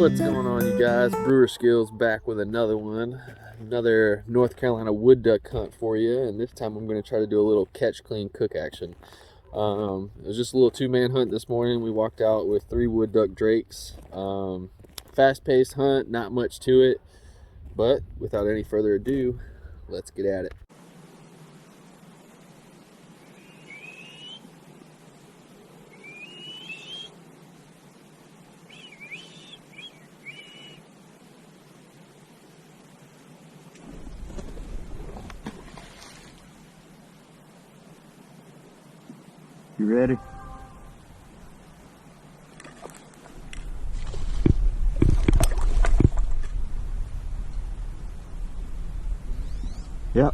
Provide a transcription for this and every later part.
What's going on, you guys? Brewer Skills back with another one. Another North Carolina wood duck hunt for you, and this time I'm going to try to do a little catch, clean, cook action. It was just a little two-man hunt this morning. We walked out with 3 wood duck drakes. Fast-paced hunt, not much to it, but without any further ado, let's get at it. You ready? Yep.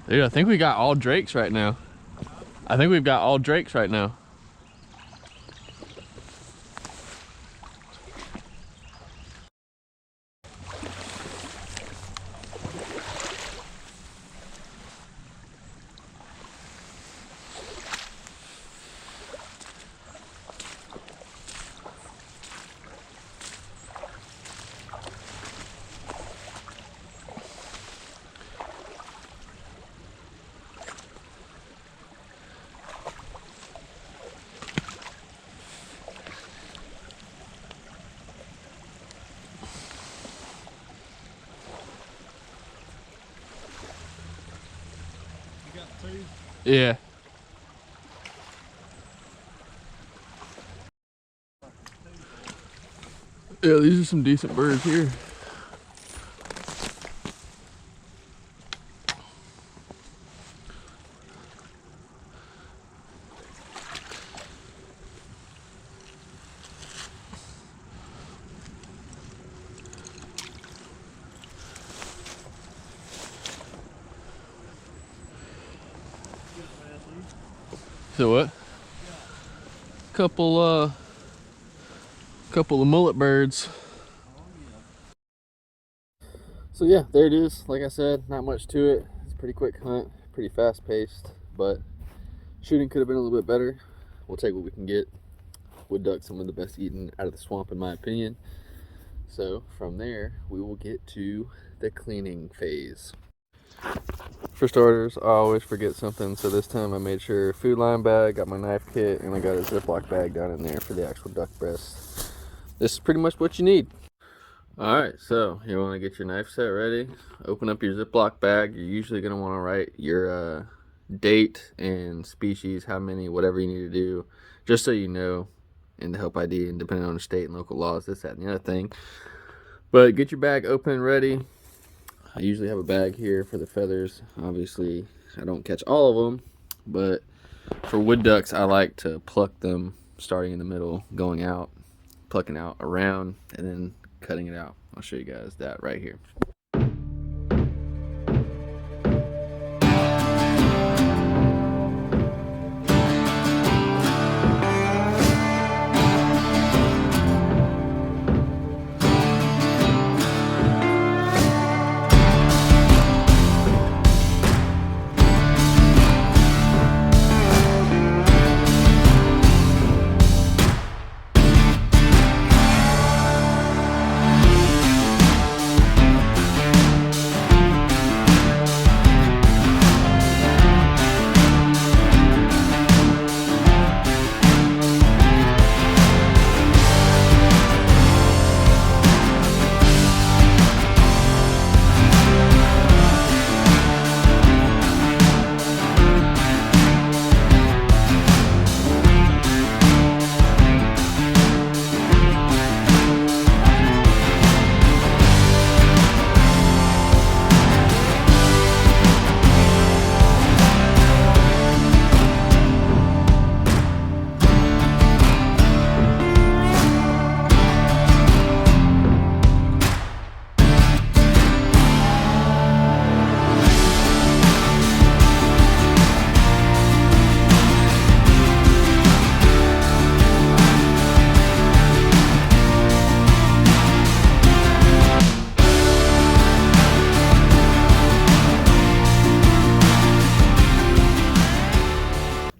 Dude, I think we got all drakes right now. I think we've got all drakes right now. Yeah. Yeah, these are some decent birds here. So what? Couple of mullet birds. So yeah, there it is. Like I said, not much to it. It's a pretty quick hunt, pretty fast paced, but shooting could have been a little bit better. We'll take what we can get. Wood duck, some of the best eaten out of the swamp in my opinion. So from there, we will get to the cleaning phase. For starters, I always forget something, so this time I made sure food line bag, got my knife kit, and I got a Ziploc bag down in there for the actual duck breast. This is pretty much what you need. Alright, so you want to get your knife set ready, open up your Ziploc bag. You're usually going to want to write your date and species, how many, whatever you need to do, just so you know, and to help ID, and depending on the state and local laws, this, that, and the other thing. But get your bag open and ready. I usually have a bag here for the feathers. Obviously, I don't catch all of them, but for wood ducks, I like to pluck them starting in the middle, going out, plucking out around, and then cutting it out. I'll show you guys that right here.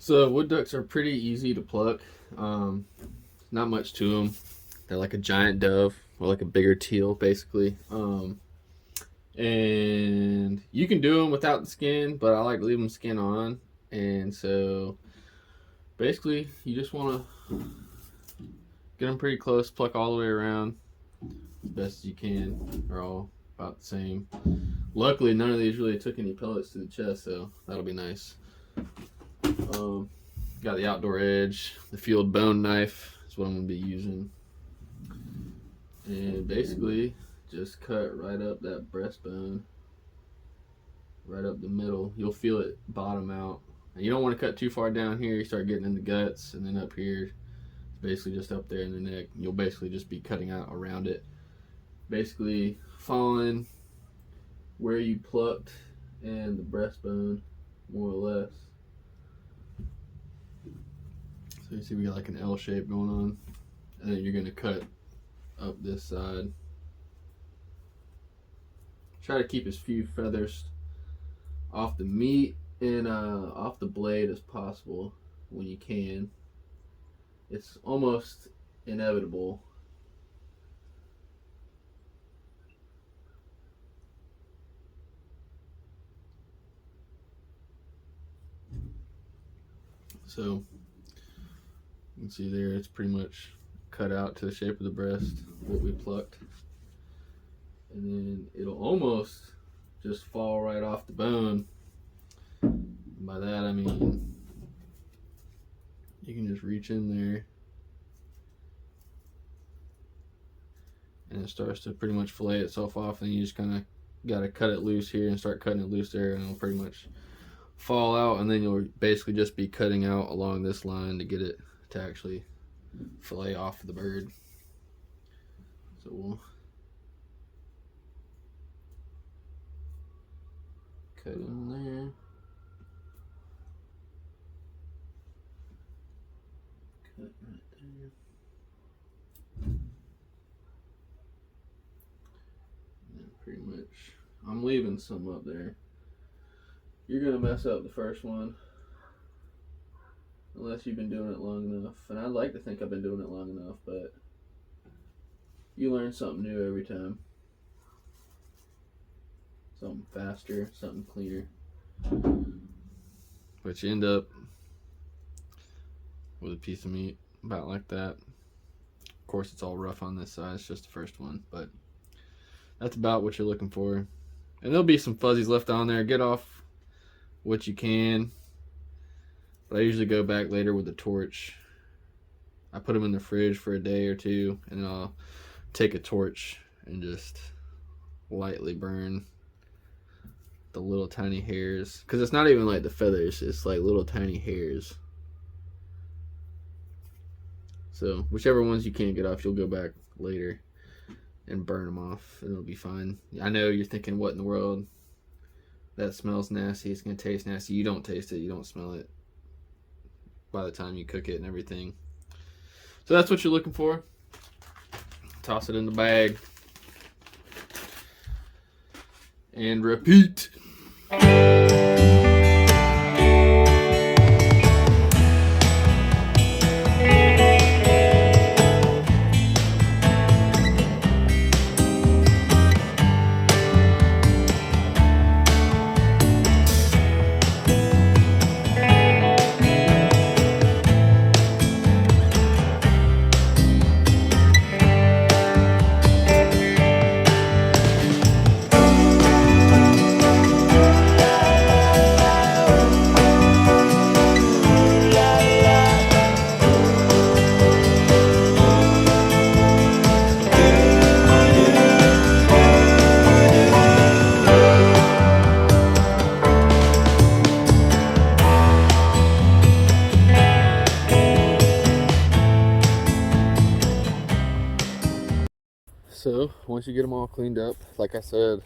So wood ducks are pretty easy to pluck. Not much to them. They're like a giant dove or like a bigger teal, basically. And you can do them without the skin, but I like to leave them skin on. And so basically, you just want to get them pretty close, pluck all the way around as best as you can. They're all about the same. Luckily, none of these really took any pellets to the chest, so that'll be nice. Got the outdoor edge. The field bone knife is what I'm going to be using. And basically, just cut right up that breastbone, right up the middle. You'll feel it bottom out. And you don't want to cut too far down here. You start getting in the guts, and then up here, it's basically just up there in the neck. You'll basically just be cutting out around it. Basically, following where you plucked and the breastbone, more or less. So you see we got like an L shape going on, and then you're going to cut up this side. Try to keep as few feathers off the meat and off the blade as possible when you can. It's almost inevitable. So you can see there it's pretty much cut out to the shape of the breast, what we plucked. And then it'll almost just fall right off the bone. And by that I mean you can just reach in there and it starts to pretty much fillet itself off, and you just kind of got to cut it loose here and start cutting it loose there, and it'll pretty much fall out, and then you'll basically just be cutting out along this line to get it to actually fillet off the bird. So we'll cut in there. Cut right there. And then pretty much, I'm leaving some up there. You're gonna mess up the first one unless you've been doing it long enough. And I'd like to think I've been doing it long enough, but you learn something new every time. Something faster, something cleaner. But you end up with a piece of meat about like that. Of course, it's all rough on this side. It's just the first one, but that's about what you're looking for. And there'll be some fuzzies left on there. Get off what you can, but I usually go back later with a torch. I put them in the fridge for a day or two, and then I'll take a torch and just lightly burn the little tiny hairs, because it's not even like the feathers, it's like little tiny hairs. So whichever ones you can't get off, you'll go back later and burn them off, and it'll be fine. I know you're thinking, what in the world? That smells nasty. It's going to taste nasty. You don't taste it. You don't smell it by the time you cook it and everything. So that's what you're looking for. Toss it in the bag. And repeat. So once you get them all cleaned up, like I said,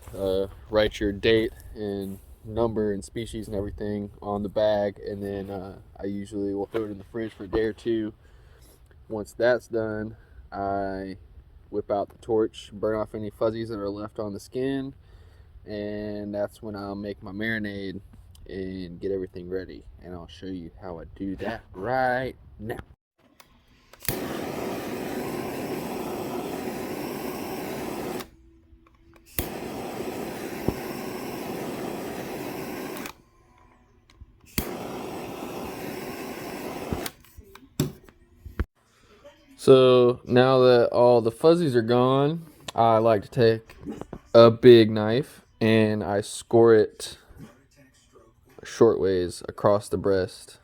write your date and number and species and everything on the bag, and then I usually will throw it in the fridge for a day or two. Once that's done, I whip out the torch, burn off any fuzzies that are left on the skin, and that's when I'll make my marinade. and get everything ready. And I'll show you how I do that right now. So now that all the fuzzies are gone, I like to take a big knife and I score it short ways across the breast.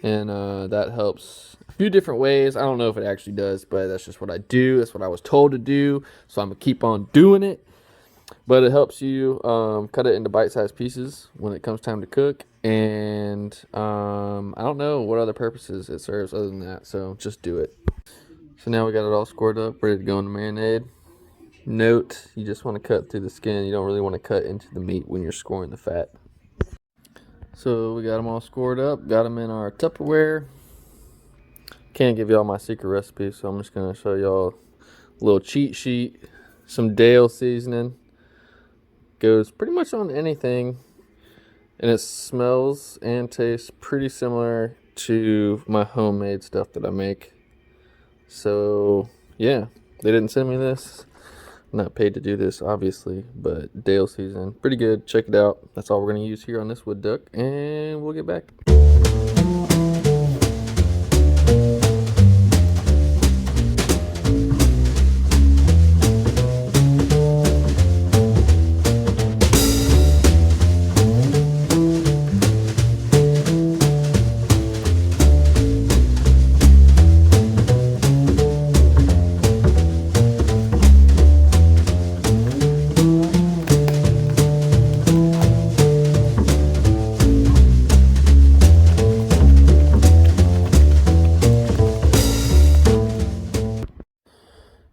And that helps a few different ways. I don't know if it actually does, but that's just what I do. That's what I was told to do. So I'm going to keep on doing it. But it helps you cut it into bite-sized pieces when it comes time to cook. And I don't know what other purposes it serves other than that. So just do it. So now we got it all scored up, ready to go in the marinade. Note, you just want to cut through the skin. You don't really want to cut into the meat when you're scoring the fat. So we got them all scored up, got them in our Tupperware. Can't give y'all my secret recipe, so I'm just going to show y'all a little cheat sheet. Some Dale seasoning. Goes pretty much on anything. And it smells and tastes pretty similar to my homemade stuff that I make. So, yeah, they didn't send me this. I'm not paid to do this, obviously, but Dale season, pretty good. Check it out. That's all we're going to use here on this wood duck, and we'll get back.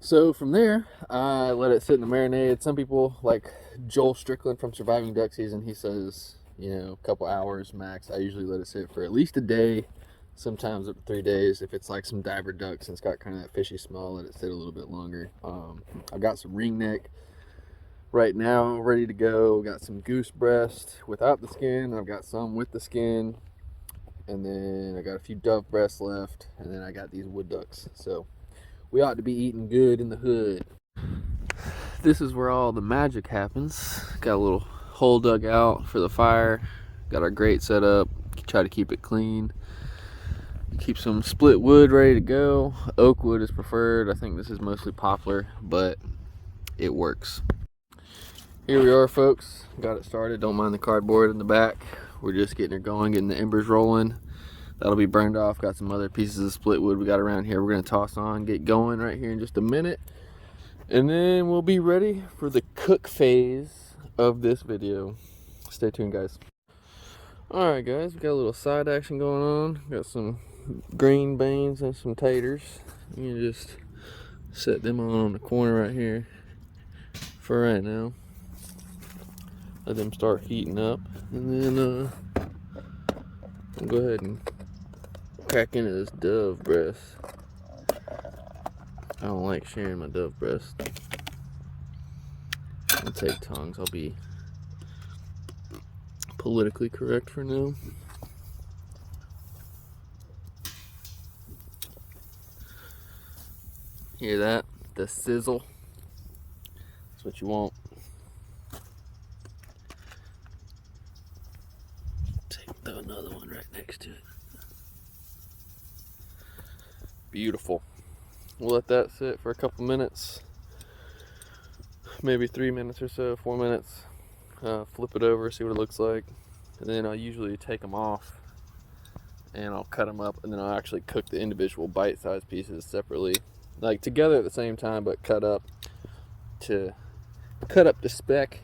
So from there, I let it sit in the marinade. Some people, like Joel Strickland from Surviving Duck Season, he says, a couple hours max. I usually let it sit for at least a day, sometimes up to 3 days. If it's like some diver ducks and it's got kind of that fishy smell, let it sit a little bit longer. I've got some ring neck right now ready to go. Got some goose breast without the skin. I've got some with the skin. And then I got a few dove breasts left. And then I got these wood ducks. So we ought to be eating good in the hood. This is where all the magic happens. Got a little hole dug out for the fire. Got our grate set up. Try to keep it clean. Keep some split wood ready to go. Oak wood is preferred. I think this is mostly poplar, but it works. Here we are, folks. Got it started. Don't mind the cardboard in the back. We're just getting it going, getting the embers rolling. That'll be burned off. Got some other pieces of split wood we got around here. We're going to toss on, get going right here in just a minute. And then we'll be ready for the cook phase of this video. Stay tuned, guys. Alright, guys. We got a little side action going on. Got some green beans and some taters. You can just set them on the corner right here for right now. Let them start heating up. And then we'll go ahead and crack into this dove breast. I don't like sharing my dove breast. I'll take tongs. I'll be politically correct for now. Hear that? The sizzle. That's what you want. Throw another one right next to it. Beautiful. We'll let that sit for a couple minutes, maybe 3 minutes or so, 4 minutes. Flip it over, see what it looks like, and then I'll usually take them off and I'll cut them up, and then I'll actually cook the individual bite-sized pieces separately, like together at the same time, but cut up to spec.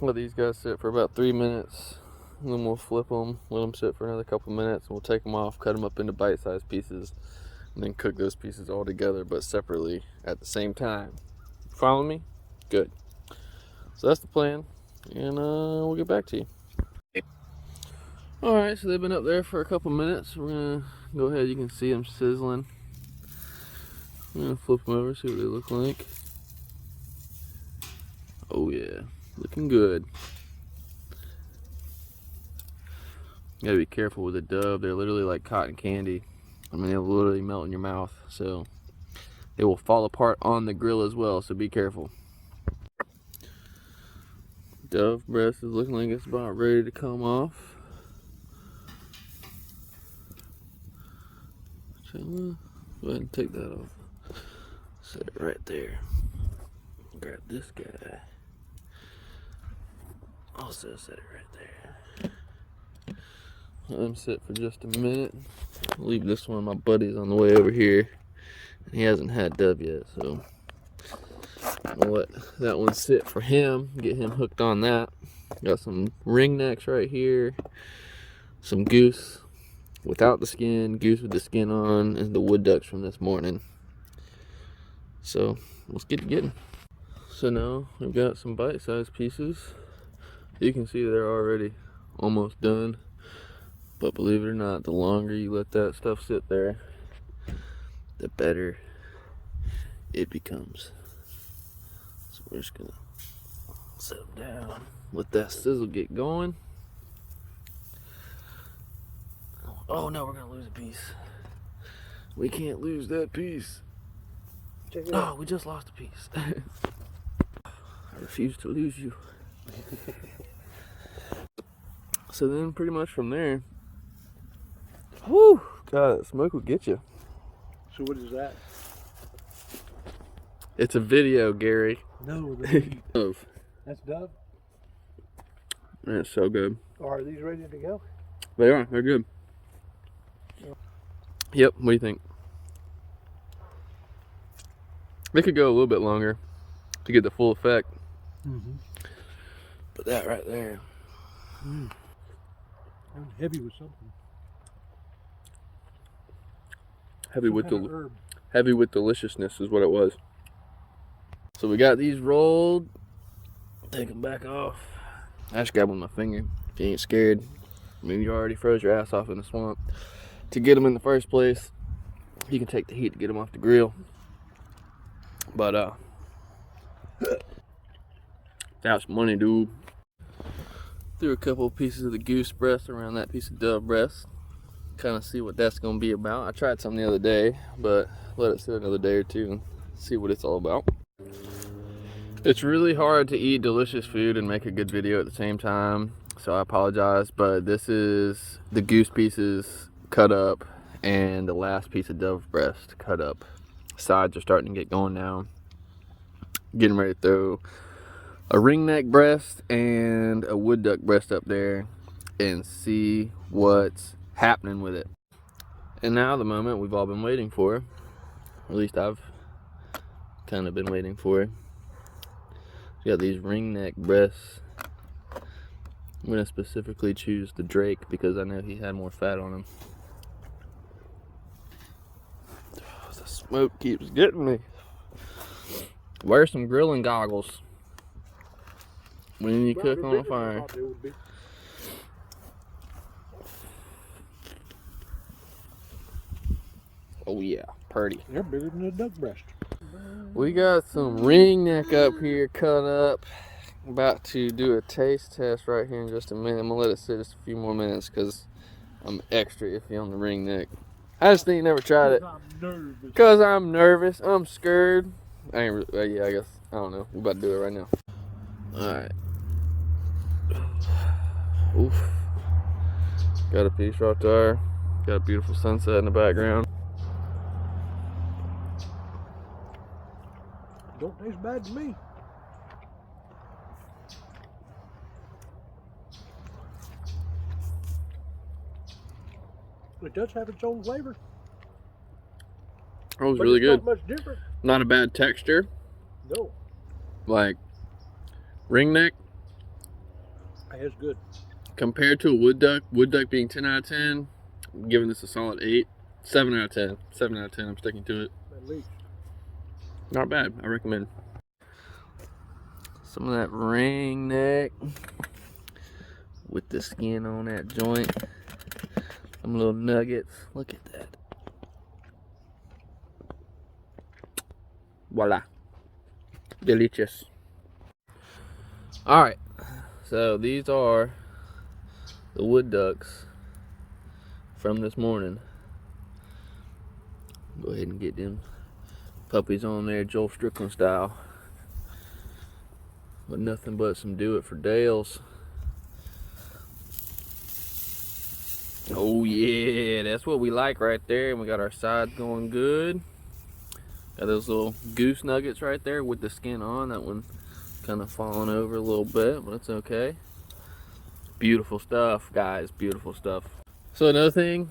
Let these guys sit for about 3 minutes. And then we'll flip them, let them sit for another couple minutes, and we'll take them off, cut them up into bite-sized pieces, and then cook those pieces all together, but separately at the same time. Follow me? Good. So that's the plan, and we'll get back to you. Alright, so they've been up there for a couple minutes. We're going to go ahead, you can see them sizzling. I'm going to flip them over, see what they look like. Oh yeah, looking good. You gotta be careful with a dove. They're literally like cotton candy. I mean, they'll literally melt in your mouth. So they will fall apart on the grill as well. So be careful. Dove breast is looking like it's about ready to come off. So, go ahead and take that off. Set it right there. Grab this guy. Also set it right there. Let him sit for just a minute. I'll leave this one. My buddy's on the way over here. He hasn't had dove yet, so I'll let that one sit for him. Get him hooked on that. Got some ring necks right here. Some goose without the skin, goose with the skin on, and the wood ducks from this morning. So let's get to getting. So now we've got some bite-sized pieces. You can see they're already almost done. But believe it or not, the longer you let that stuff sit there, the better it becomes. So we're just gonna set them down, let that sizzle get going. Oh no, we're gonna lose a piece. We can't lose that piece. Oh, we just lost a piece. I refuse to lose you. So then pretty much from there, whew, God, that smoke will get you. So what is that? It's a video, Gary. No, the meat. Dove. That's dove? That's so good. Oh, are these ready to go? They are. They're good. Yep. What do you think? They could go a little bit longer to get the full effect. Mm-hmm. But that right there. I'm heavy with something. Heavy with the herb. heavy with deliciousness is what it was. So we got these rolled. Take them back off. I just grab them with my finger. If you ain't scared, I mean, you already froze your ass off in the swamp to get them in the first place. You can take the heat to get them off the grill. But that's money, dude. Threw a couple pieces of the goose breast around that piece of dove breast. Kind of see what that's gonna be about. I tried some the other day, but let it sit another day or two and see what it's all about. It's really hard to eat delicious food and make a good video at the same time, so I apologize, but this is the goose pieces cut up and the last piece of dove breast cut up. Sides are starting to get going now. Getting ready to throw a ring neck breast and a wood duck breast up there and see what's happening with it. And now the moment we've all been waiting for, or at least I've kind of been waiting for. We got these ring neck breasts. I'm gonna specifically choose the Drake because I know he had more fat on him. The smoke keeps getting me. Wear some grilling goggles when you cook on a fire. Oh yeah, pretty. They're bigger than a duck breast. We got some ring neck up here cut up. About to do a taste test right here in just a minute. I'm gonna let it sit just a few more minutes because I'm extra iffy on the ring neck. I just think you never tried it. Cause I'm nervous. I'm scared. I ain't yeah, I guess. I don't know. We're about to do it right now. Alright. Oof. Got a piece right there. Got a beautiful sunset in the background. Don't taste bad to me. It does have its own flavor. That was really good. Not much different. Not a bad texture. No. Like ring neck. It's good. Compared to a wood duck being 10 out of 10, I'm giving this a solid 8. 7 out of 10. 7 out of 10. I'm sticking to it. At least. Not bad. I recommend. Some of that ring neck with the skin on that joint. Some little nuggets. Look at that. Voila. Delicious. Alright. So these are the wood ducks from this morning. Go ahead and get them puppies on there, Joel Strickland style. But nothing but some do it for Dales. Oh yeah, that's what we like right there. And we got our sides going good. Got those little goose nuggets right there with the skin on. That one kind of falling over a little bit, but it's okay. Beautiful stuff, guys, beautiful stuff. So another thing,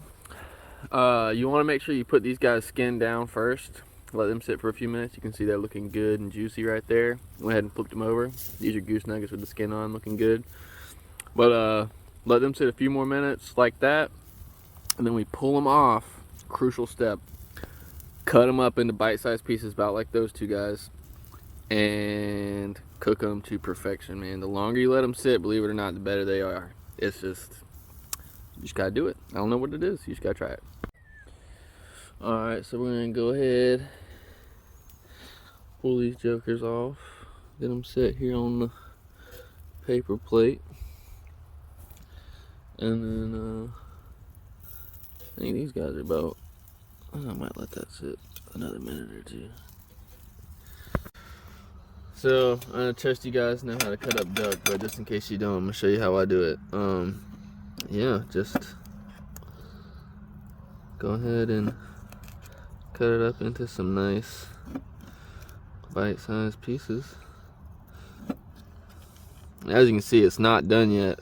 you want to make sure you put these guys' skin down first. Let them sit for a few minutes. You can see they're looking good and juicy right there. Go ahead and flip them over. These are goose nuggets with the skin on, looking good. But let them sit a few more minutes like that, and then we pull them off. Crucial step. Cut them up into bite-sized pieces about like those two guys, and cook them to perfection, man. The longer you let them sit, believe it or not, the better they are. It's just, you just gotta do it. I don't know what it is. You just gotta try it. All right, so we're gonna go ahead, pull these jokers off, get them set here on the paper plate, and then I think these guys are about, I might let that sit another minute or two. So I'm gonna test you guys know how to cut up duck, but just in case you don't, I'm gonna show you how I do it. Yeah, just go ahead and cut it up into some nice bite-sized pieces. As you can see, it's not done yet.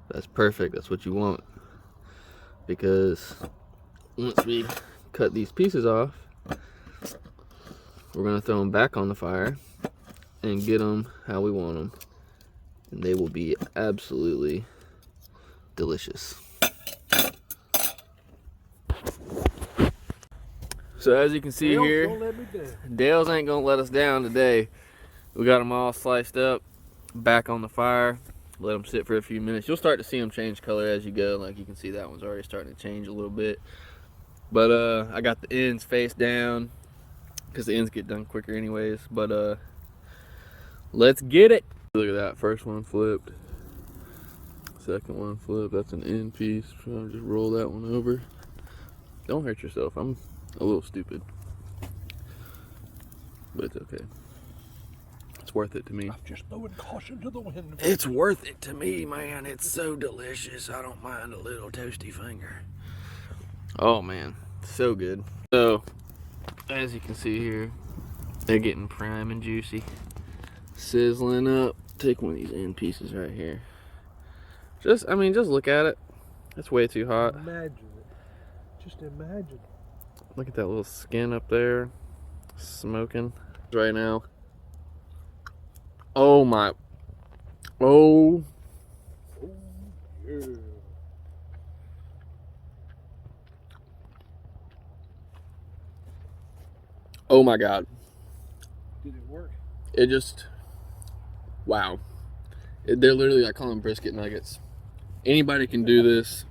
That's perfect. That's what you want, because once we cut these pieces off, we're gonna throw them back on the fire and get them how we want them, and they will be absolutely delicious. So as you can see Dales, here, don't let me down. Dales ain't gonna let us down today. We got them all sliced up, back on the fire, let them sit for a few minutes. You'll start to see them change color as you go. Like you can see, that one's already starting to change a little bit. But I got the ends face down, because the ends get done quicker anyways. But let's get it. Look at that, first one flipped, second one flipped. That's an end piece. So I'll just roll that one over. Don't hurt yourself. I'm a little stupid, but it's okay. It's worth it to me. I'm just throwing caution to the wind. It's worth it to me, man. It's so delicious. I don't mind a little toasty finger. Oh man, so good. So as you can see here, they're getting prime and juicy, sizzling up. Take one of these end pieces right here. Just look at it. It's way too hot. Imagine it. Just imagine. Look at that little skin up there, smoking right now. Oh my. Oh. Oh, yeah. Oh my God. Did it work? It just, wow. They're literally, I call them brisket nuggets. Anybody can do this.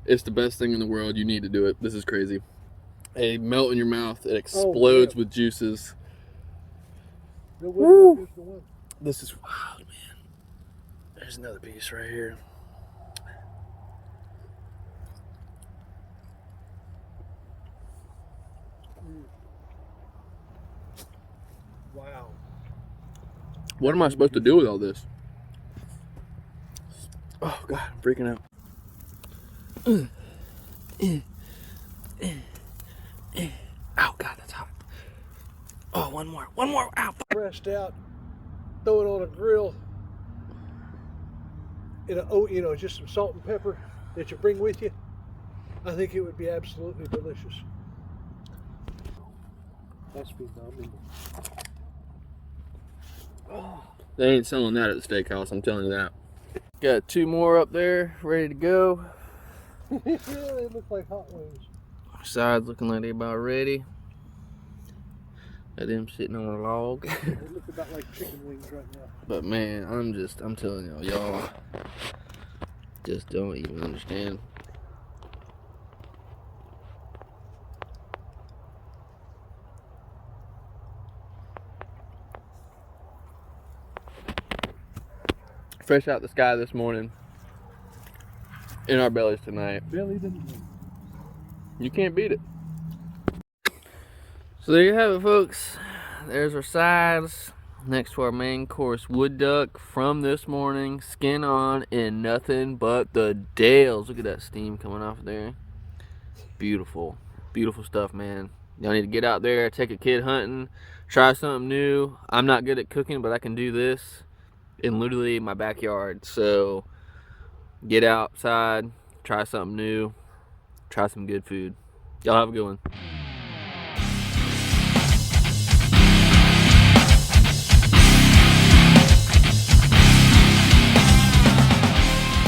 It's the best thing in the world. You need to do it. This is crazy. They melt in your mouth. It explodes with juices. Woo! This is, wow, man. There's another piece right here. Wow. What am I supposed to do with all this? Oh God, I'm freaking out. Oh God, that's hot. Oh, one more, ow. Pressed out, throw it on a grill. Just some salt and pepper that you bring with you. I think it would be absolutely delicious. That's phenomenal. Oh. They ain't selling that at the steakhouse, I'm telling you that. Got two more up there, ready to go. They look like hot wings. Sides looking like they about ready. Got them sitting on a log. They look about like chicken wings right now. But man, I'm telling y'all just don't even understand. Fresh out the sky this morning. in our bellies tonight. Belly didn't. You can't beat it. So there you have it, folks. There's our sides next to our main course. Wood duck from this morning, skin on, and nothing but the Dales. Look at that steam coming off there. Beautiful, beautiful stuff, man. Y'all need to get out there, take a kid hunting, try something new. I'm not good at cooking, but I can do this in literally my backyard. So get outside, try something new, try some good food. Y'all have a good one.